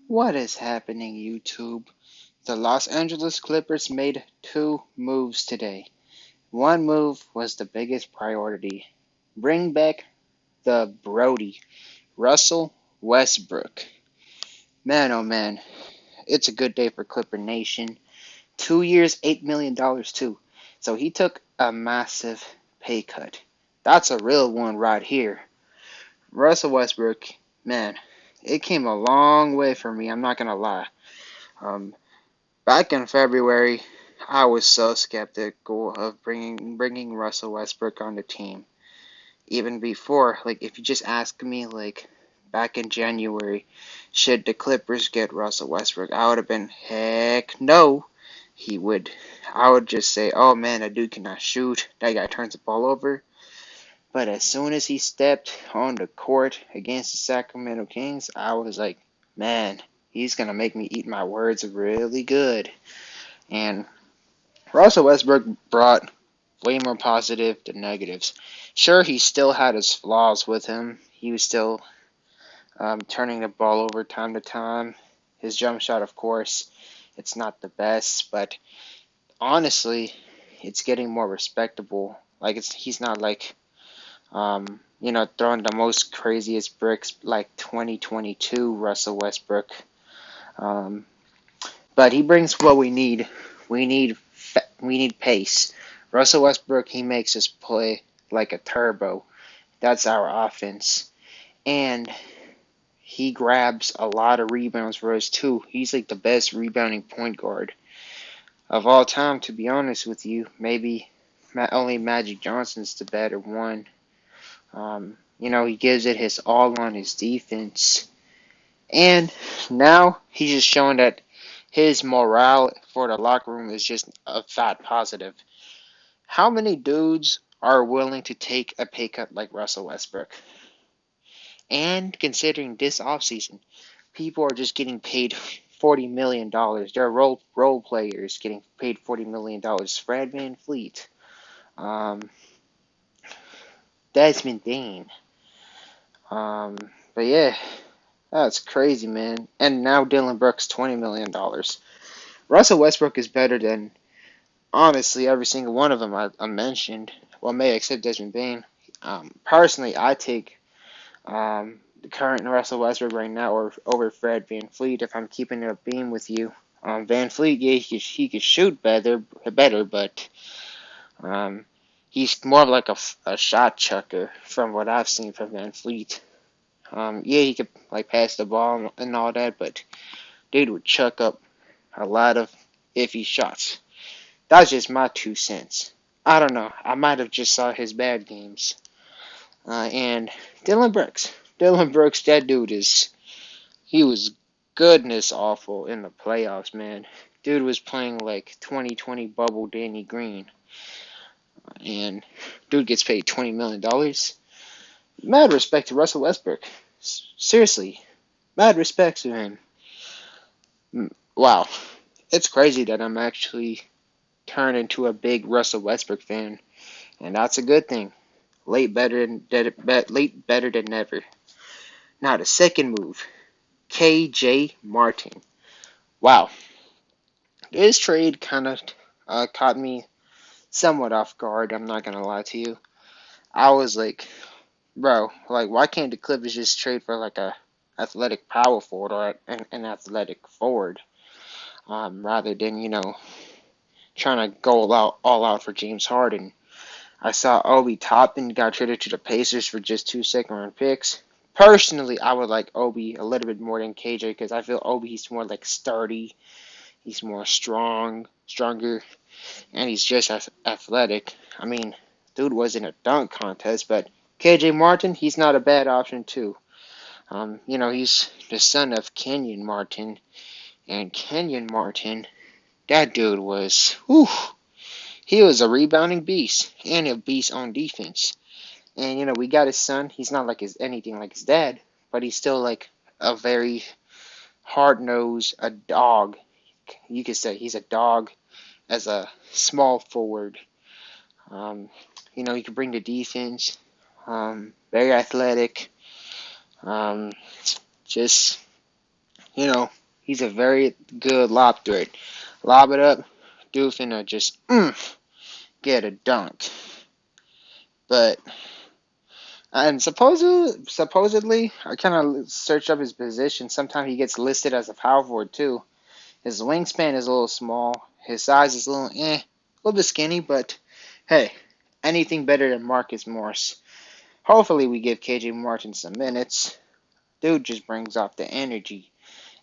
What is happening, YouTube? The Los Angeles Clippers made two moves today. One move was the biggest priority. Bring back the Brody, Russell Westbrook. Man, oh man, it's a good day for Clipper Nation. 2 years, $8 million too. So he took a massive pay cut. That's a real one right here. Russell Westbrook, man, it came a long way for me, I'm not gonna lie. Um, Back in February, I was so skeptical of bringing Russell Westbrook on the team. Even before, like if you just asked me, like back in January, should the Clippers get Russell Westbrook? I would have been heck no. He would. I would just say, oh man, that dude cannot shoot. That guy turns the ball over. But as soon as he stepped on the court against the Sacramento Kings, I was like, man, he's gonna make me eat my words really good. And Russell Westbrook brought way more positive than negatives. Sure, he still had his flaws with him. He was still turning the ball over time to time. His jump shot, of course, it's not the best, but honestly, it's getting more respectable. Like he's not like throwing the most craziest bricks like 2022 Russell Westbrook. Um, but he brings what we need. We need we need pace. Russell Westbrook, he makes us play like a turbo. That's our offense. And he grabs a lot of rebounds for us too. He's like the best rebounding point guard of all time, to be honest with you. Maybe only Magic Johnson's the better one. He gives it his all on his defense. And now he's just showing that his morale for the locker room is just a fat positive. How many dudes are willing to take a pay cut like Russell Westbrook? And considering this offseason, people are just getting paid $40 million. There are role players getting paid $40 million. Fred VanVleet, um, Desmond Bain. Um, but yeah, that's crazy, man. And now Dylan Brooks, $20 million. Russell Westbrook is better than honestly every single one of them I mentioned. Well, may except Desmond Bain. Personally, I take the current Russell Westbrook right now or over Fred VanVleet if I'm keeping it a beam with you. VanVleet, yeah, he could shoot better, but um, he's more of like a shot chucker from what I've seen from VanVleet. Yeah, he could like pass the ball and all that, but dude would chuck up a lot of iffy shots. That's just my 2 cents. I don't know. I might have just saw his bad games. And Dylan Brooks. Dylan Brooks, that dude he was goodness awful in the playoffs, man. Dude was playing like 2020 bubble Danny Green. And dude gets paid $20 million. Mad respect to Russell Westbrook. Seriously, mad respect to him. Wow. It's crazy that I'm actually turned into a big Russell Westbrook fan. And that's a good thing. Late better than never. Now the second move, KJ Martin. Wow, this trade kind of caught me somewhat off guard. I'm not gonna lie to you. I was like, bro, like why can't the Clippers just trade for like a athletic power forward or an athletic forward, rather than trying to go all out for James Harden. I saw Obi Toppin got traded to the Pacers for just 2 second-round picks. Personally, I would like Obi a little bit more than KJ because I feel Obi he's more like sturdy, he's more stronger, and he's just as athletic. I mean, dude was in a dunk contest, but KJ Martin, he's not a bad option too. He's the son of Kenyon Martin, and Kenyon Martin, that dude was, he was a rebounding beast and a beast on defense. And we got his son. He's not like anything like his dad, but he's still like a very hard nosed, a dog. You could say he's a dog as a small forward. He can bring the defense. Very athletic. Just He's a very good lob threat. Lob it up, dude finna just get a dunk. But and supposedly, I kind of searched up his position. Sometimes he gets listed as a power forward too. His wingspan is a little small. His size is a little bit skinny. But hey, anything better than Marcus Morris. Hopefully, we give KJ Martin some minutes. Dude just brings off the energy.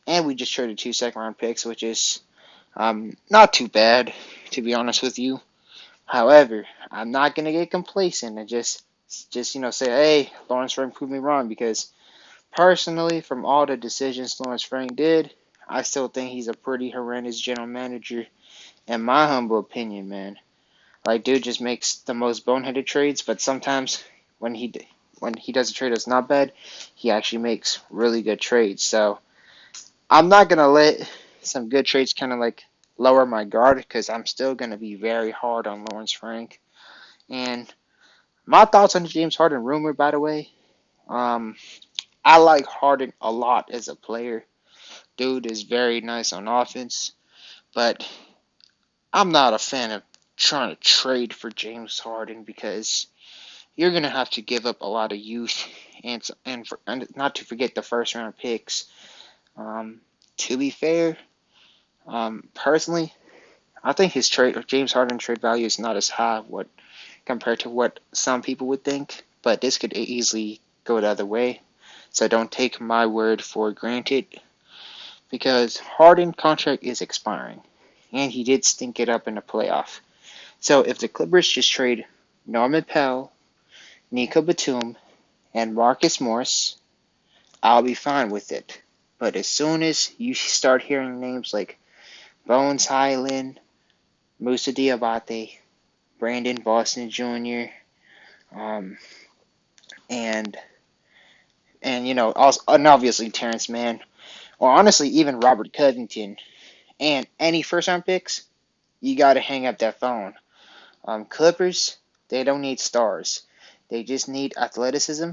And we just traded 2 second-round picks, which is not too bad, to be honest with you. However, I'm not gonna get complacent and just say, hey, Lawrence Frank proved me wrong, because personally, from all the decisions Lawrence Frank did, I still think he's a pretty horrendous general manager, in my humble opinion, man. Like, dude just makes the most boneheaded trades, but sometimes when he does a trade that's not bad, he actually makes really good trades. So I'm not gonna let some good trades kind of like lower my guard, because I'm still gonna be very hard on Lawrence Frank. And my thoughts on the James Harden rumor, by the way, um, I like Harden a lot as a player. Dude is very nice on offense, but I'm not a fan of trying to trade for James Harden, because you're gonna have to give up a lot of youth and not to forget the first round picks. Um, to be fair, personally, I think his trade James Harden trade value is not as high compared to what some people would think, but this could easily go the other way. So don't take my word for granted, because Harden contract is expiring, and he did stink it up in the playoff. So if the Clippers just trade Norman Powell, Nico Batum, and Marcus Morris, I'll be fine with it. But as soon as you start hearing names like Bones Highland, Musa Diabate, Brandon Boston Jr., um, and also, and obviously Terrence Mann, or honestly even Robert Covington, and any first round picks, you got to hang up that phone. Clippers, they don't need stars. They just need athleticism.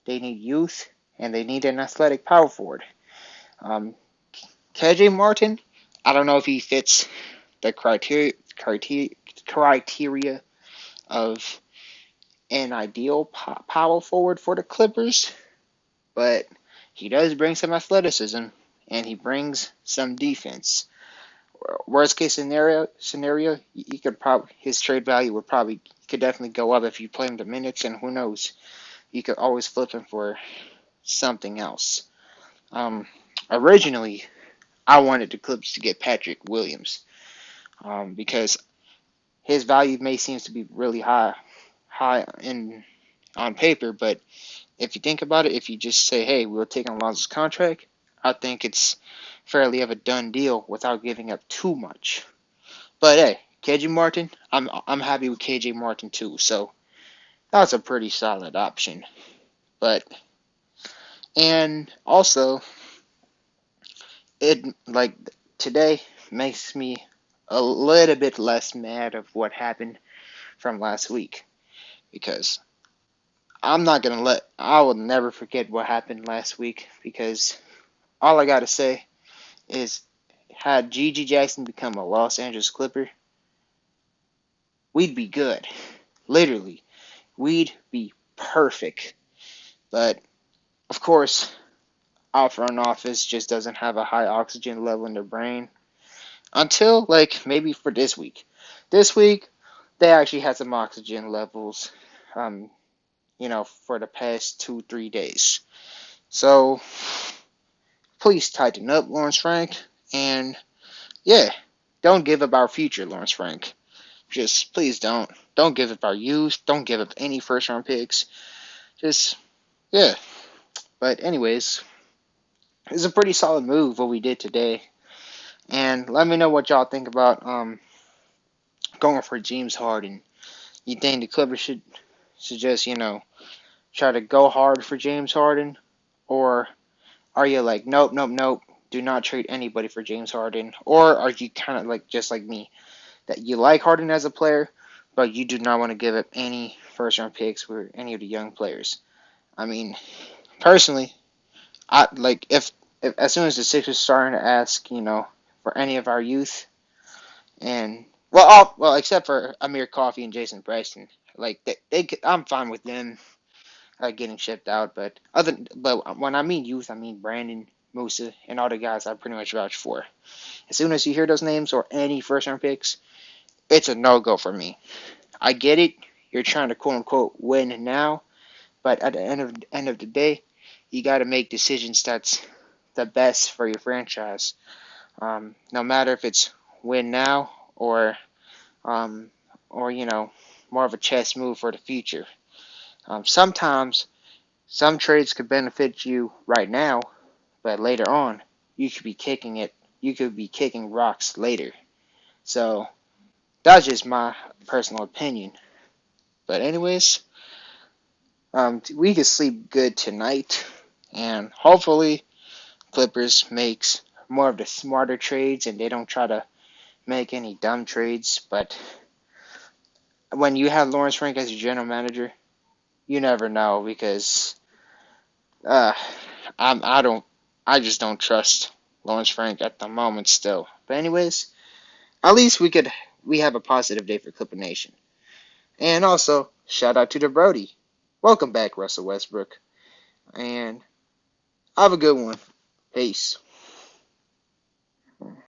They need youth, and they need an athletic power forward. Um, KJ Martin, I don't know if he fits the criteria of an ideal power forward for the Clippers, but he does bring some athleticism, and he brings some defense. Worst case scenario, he could probably his trade value could definitely go up if you play him the minutes, and who knows, you could always flip him for something else. Um, Originally, I wanted the Clippers to get Patrick Williams, because his value may seems to be really high in on paper, but if you think about it, if you just say, hey, we'll take on Lonzo's contract, I think it's fairly of a done deal without giving up too much. But hey, KJ Martin, I'm happy with KJ Martin too, so that's a pretty solid option. But and also, it like today makes me a little bit less mad of what happened from last week, because I will never forget what happened last week, because all I gotta say is, had Gigi Jackson become a Los Angeles Clipper, we'd be good. Literally, we'd be perfect. But of course, our front office just doesn't have a high oxygen level in their brain until like maybe for this week. This week, they actually had some oxygen levels, um, for the past 2-3 days. So please tighten up, Lawrence Frank, and yeah, don't give up our future, Lawrence Frank. Just please don't. Don't give up our youth. Don't give up any first round picks. Just yeah. But anyways, it's a pretty solid move what we did today. And let me know what y'all think about going for James Harden. You think the Clippers should just, try to go hard for James Harden? Or are you like, nope, nope, nope, do not trade anybody for James Harden? Or are you kind of like just like me, that you like Harden as a player, but you do not want to give up any first round picks for any of the young players? I mean, personally, I like as soon as the Sixers starting to ask, for any of our youth, and well, except for Amir Coffey and Jason Preston, like I'm fine with them getting shipped out. But when I mean youth, I mean Brandon, Musa, and all the guys I pretty much vouch for. As soon as you hear those names or any first round picks, it's a no go for me. I get it. You're trying to quote unquote win now, but at the end of the day, you got to make decisions that's the best for your franchise. No matter if it's win now um, or more of a chess move for the future. Sometimes some trades could benefit you right now, but later on you could be kicking it. You could be kicking rocks later. So that's just my personal opinion. But anyways, we can sleep good tonight, and hopefully Clippers makes more of the smarter trades and they don't try to make any dumb trades. But when you have Lawrence Frank as your general manager, you never know because uh, I don't I just don't trust Lawrence Frank at the moment still. But anyways, at least we have a positive day for Clipper Nation. And also shout out to the Brody. Welcome back, Russell Westbrook, and have a good one. Peace.